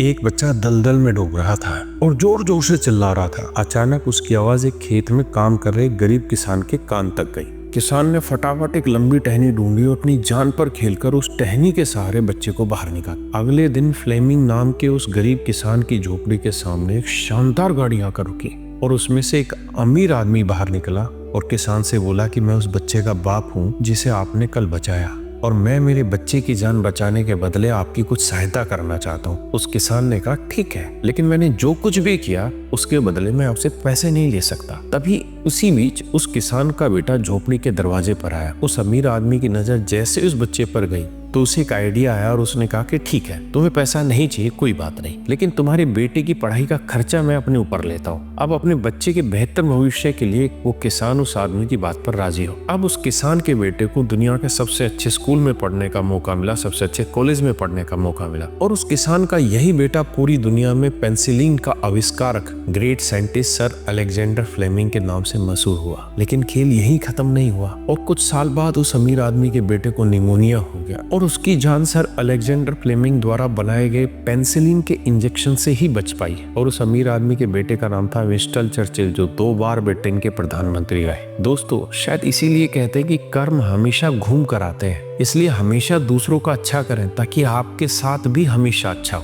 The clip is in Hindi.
एक बच्चा दलदल में डूब रहा था और जोर जोर से चिल्ला रहा था। अचानक उसकी आवाज एक खेत में काम कर रहे गरीब किसान के कान तक गई। किसान ने फटाफट एक लंबी टहनी ढूंढी और अपनी जान पर खेलकर उस टहनी के सहारे बच्चे को बाहर निकाला। अगले दिन फ्लेमिंग नाम के उस गरीब किसान की झोपड़ी के सामने एक शानदार गाड़ी आकर रुकी और उसमें से एक अमीर आदमी बाहर निकला और किसान से बोला कि मैं उस बच्चे का बाप हूँ जिसे आपने कल बचाया और मैं मेरे बच्चे की जान बचाने के बदले आपकी कुछ सहायता करना चाहता हूँ। उस किसान ने कहा ठीक है, लेकिन मैंने जो कुछ भी किया उसके बदले मैं आपसे पैसे नहीं ले सकता। तभी उसी बीच उस किसान का बेटा झोपड़ी के दरवाजे पर आया। उस अमीर आदमी की नजर जैसे उस बच्चे पर गई तो उसे एक आइडिया आया और उसने कहा कि ठीक है, तुम्हें पैसा नहीं चाहिए, कोई बात नहीं, लेकिन तुम्हारे बेटे की पढ़ाई का खर्चा मैं अपने ऊपर लेता हूँ। अब अपने बच्चे के बेहतर भविष्य के लिए वो किसान उस आदमी की बात पर राजी हो। अब उस किसान के बेटे को दुनिया के सबसे अच्छे स्कूल में पढ़ने का मौका मिला, सबसे अच्छे कॉलेज में पढ़ने का मौका मिला और उस किसान का यही बेटा पूरी दुनिया में पेंसिलिन का आविष्कारक great scientist Sir Alexander Fleming के नाम से मशहूर हुआ। लेकिन खेल यही खत्म नहीं हुआ और कुछ साल बाद उस अमीर आदमी के बेटे को निमोनिया हो गया और उसकी जान सर अलेक्जेंडर फ्लेमिंग द्वारा बनाए गए पेंसिलिन के इंजेक्शन से ही बच पाई। और उस अमीर आदमी के बेटे का नाम था विंस्टन चर्चिल, जो 2 बार ब्रिटेन के प्रधानमंत्री रहे। दोस्तों, शायद इसीलिए कहते हैं कि कर्म हमेशा घूम कर आते हैं, इसलिए हमेशा दूसरों का अच्छा करें ताकि आपके साथ भी हमेशा अच्छा हो।